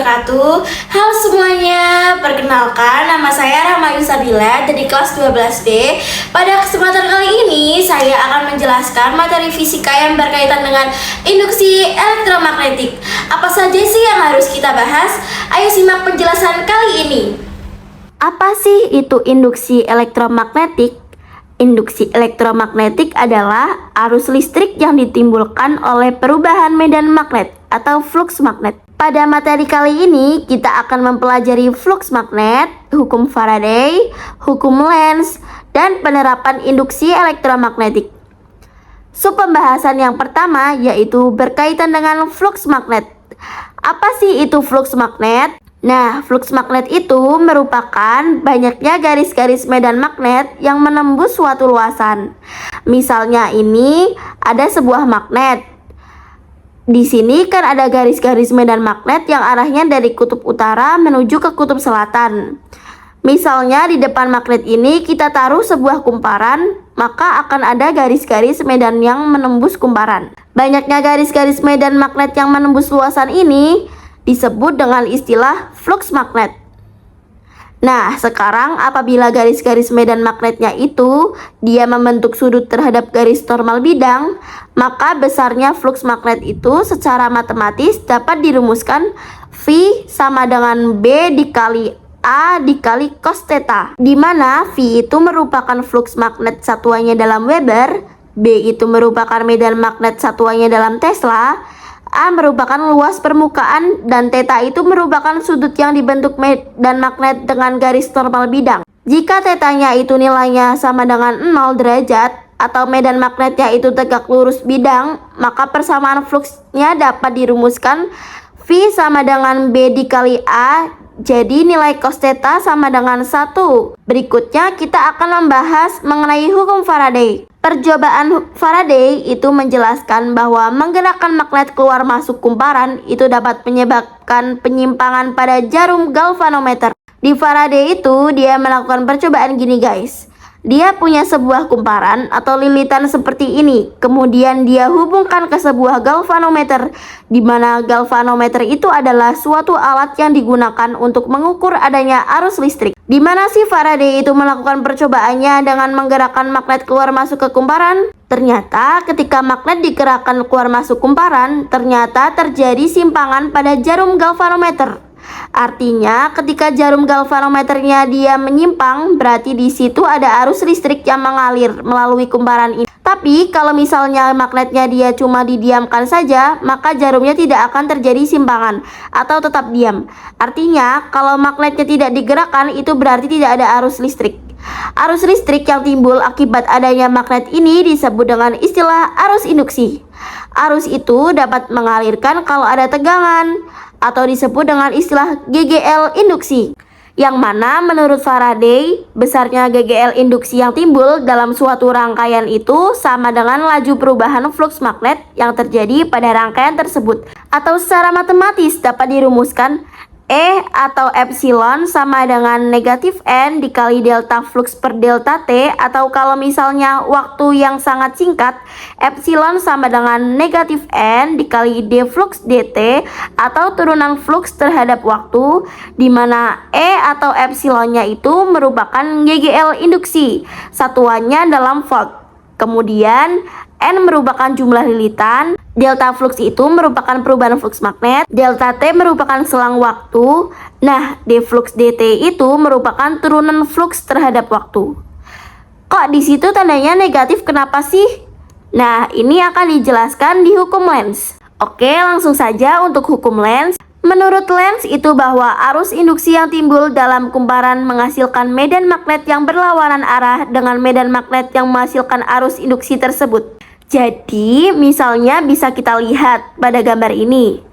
wabarakatuh. Halo semuanya, perkenalkan nama saya Rahma Yusabila dari kelas 12D. Pada kesempatan kali ini saya akan menjelaskan materi fisika yang berkaitan dengan induksi elektromagnetik. Apa saja sih yang harus kita bahas? Ayo simak penjelasan kali ini. Apa sih itu induksi elektromagnetik? Induksi elektromagnetik adalah arus listrik yang ditimbulkan oleh perubahan medan magnet atau flux magnet. Pada materi kali ini kita akan mempelajari flux magnet, hukum Faraday, hukum Lenz, dan penerapan induksi elektromagnetik. Pembahasan yang pertama yaitu berkaitan dengan flux magnet. Apa sih itu flux magnet? Nah, flux magnet itu merupakan banyaknya garis-garis medan magnet yang menembus suatu luasan. Misalnya ini ada sebuah magnet. Di sini kan ada garis-garis medan magnet yang arahnya dari kutub utara menuju ke kutub selatan. Misalnya di depan magnet ini kita taruh sebuah kumparan, maka akan ada garis-garis medan yang menembus kumparan. Banyaknya garis-garis medan magnet yang menembus luasan ini disebut dengan istilah flux magnet. Nah, sekarang apabila garis-garis medan magnetnya itu dia membentuk sudut terhadap garis normal bidang, maka besarnya flux magnet itu secara matematis dapat dirumuskan V sama dengan B dikali A dikali cos theta, di mana V itu merupakan flux magnet satuannya dalam Weber, B itu merupakan medan magnet satuannya dalam Tesla, A merupakan luas permukaan, dan theta itu merupakan sudut yang dibentuk medan magnet dengan garis normal bidang. Jika tetanya itu nilainya sama dengan 0 derajat atau medan magnetnya itu tegak lurus bidang, maka persamaan fluxnya dapat dirumuskan V sama dengan B dikali A. Jadi nilai cos theta sama dengan 1. Berikutnya kita akan membahas mengenai hukum Faraday. Percobaan Faraday itu menjelaskan bahwa menggerakkan magnet keluar masuk kumparan itu dapat menyebabkan penyimpangan pada jarum galvanometer. Di Faraday itu dia melakukan percobaan gini guys. Dia punya sebuah kumparan atau lilitan seperti ini. Kemudian dia hubungkan ke sebuah galvanometer, di mana galvanometer itu adalah suatu alat yang digunakan untuk mengukur adanya arus listrik. Di mana si Faraday itu melakukan percobaannya dengan menggerakkan magnet keluar masuk ke kumparan? Ternyata ketika magnet digerakkan keluar masuk kumparan, ternyata terjadi simpangan pada jarum galvanometer. Artinya ketika jarum galvanometernya dia menyimpang, berarti di situ ada arus listrik yang mengalir melalui kumparan ini. Tapi kalau misalnya magnetnya dia cuma didiamkan saja, maka jarumnya tidak akan terjadi simpangan atau tetap diam. Artinya kalau magnetnya tidak digerakkan, itu berarti tidak ada arus listrik. Arus listrik yang timbul akibat adanya magnet ini disebut dengan istilah arus induksi. Arus itu dapat mengalirkan kalau ada tegangan, atau disebut dengan istilah GGL induksi, yang mana menurut Faraday besarnya GGL induksi yang timbul dalam suatu rangkaian itu sama dengan laju perubahan flux magnet yang terjadi pada rangkaian tersebut, atau secara matematis dapat dirumuskan E atau epsilon sama dengan negatif N dikali delta flux per delta T, atau kalau misalnya waktu yang sangat singkat, epsilon sama dengan negatif N dikali D flux dt, atau turunan flux terhadap waktu, di mana E atau epsilonnya itu merupakan GGL induksi, satuannya dalam volt. Kemudian N merupakan jumlah lilitan, delta flux itu merupakan perubahan flux magnet, delta T merupakan selang waktu, nah D flux dt itu merupakan turunan flux terhadap waktu. Kok di situ tandanya negatif, kenapa sih? Nah, ini akan dijelaskan di hukum Lenz. Oke, langsung saja untuk hukum Lenz. Menurut Lenz itu bahwa arus induksi yang timbul dalam kumparan menghasilkan medan magnet yang berlawanan arah dengan medan magnet yang menghasilkan arus induksi tersebut. Jadi, misalnya bisa kita lihat pada gambar ini.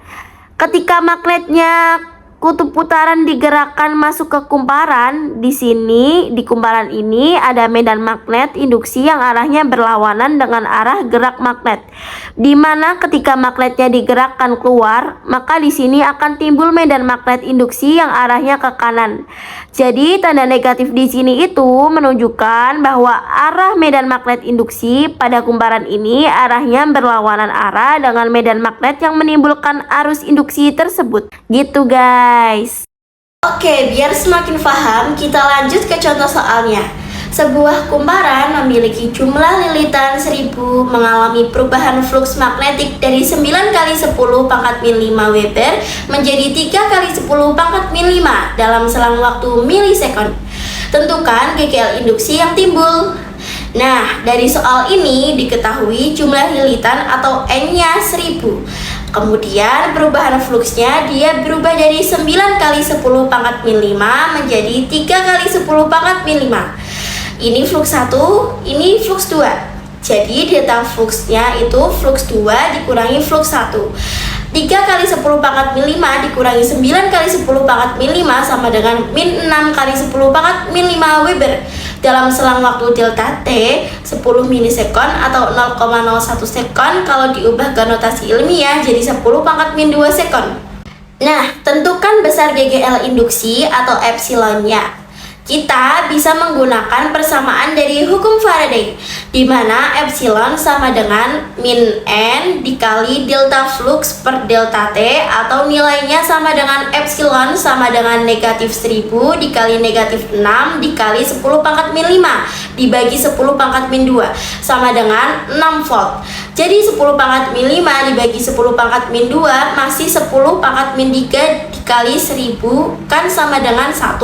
Ketika magnetnya kutub putaran digerakkan masuk ke kumparan, di sini di kumparan ini ada medan magnet induksi yang arahnya berlawanan dengan arah gerak magnet. Di mana ketika magnetnya digerakkan keluar, maka di sini akan timbul medan magnet induksi yang arahnya ke kanan. Jadi tanda negatif di sini itu menunjukkan bahwa arah medan magnet induksi pada kumparan ini arahnya berlawanan arah dengan medan magnet yang menimbulkan arus induksi tersebut. Gitu guys. guys. Oke, biar semakin paham, kita lanjut ke contoh soalnya. Sebuah kumparan memiliki jumlah lilitan 1000 mengalami perubahan fluks magnetik dari 9 kali 10 pangkat min 5 Weber menjadi 3 kali 10 pangkat min 5 dalam selang waktu milisekund. Tentukan GGL induksi yang timbul. Nah, dari soal ini diketahui jumlah lilitan atau N-nya 1000. Kemudian perubahan fluksnya dia berubah dari 9 kali 10 pangkat min 5 menjadi 3 kali 10 pangkat min 5. Ini flux 1, ini flux 2. Jadi delta fluksnya itu flux 2 dikurangi flux 1. 3 kali 10 pangkat min 5 dikurangi 9 kali 10 pangkat min 5 sama dengan min 6 kali 10 pangkat min 5 Weber. Dalam selang waktu delta T 10 milisekon atau 0,01 sekon kalau diubah ke notasi ilmiah jadi 10 pangkat min 2 sekon. Nah, tentukan besar GGL induksi atau epsilonnya. Kita bisa menggunakan persamaan dari hukum Faraday, di mana epsilon sama dengan min N dikali delta flux per delta T, atau nilainya sama dengan epsilon sama dengan negatif 1000 dikali negatif 6 dikali 10 pangkat min 5 dibagi 10 pangkat min 2 sama dengan 6 volt. Jadi 10 pangkat min 5 dibagi 10 pangkat min 2 masih 10 pangkat min 3 dikali 1000 kan sama dengan 1.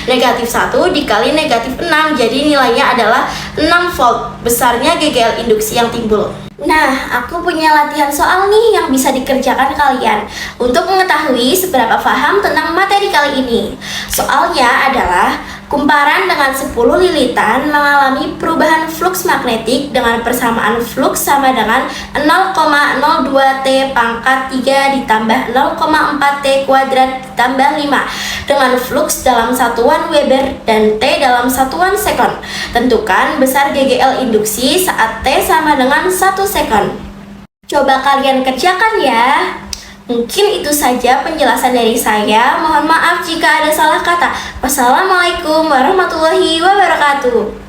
Negatif 1 dikali negatif 6, jadi nilainya adalah 6 volt. Besarnya GGL induksi yang timbul. Nah, aku punya latihan soal nih yang bisa dikerjakan kalian untuk mengetahui seberapa paham tentang materi kali ini. Soalnya adalah kumparan dengan 10 lilitan mengalami perubahan fluks magnetik dengan persamaan fluks sama dengan 0,02 T pangkat 3 ditambah 0,4 T kuadrat ditambah 5 dengan fluks dalam satuan Weber dan T dalam satuan sekon. Tentukan besar GGL induksi saat T sama dengan 1 sekon. Coba kalian kerjakan ya. Mungkin itu saja penjelasan dari saya. Mohon maaf jika ada salah kata. Wassalamualaikum warahmatullahi wabarakatuh.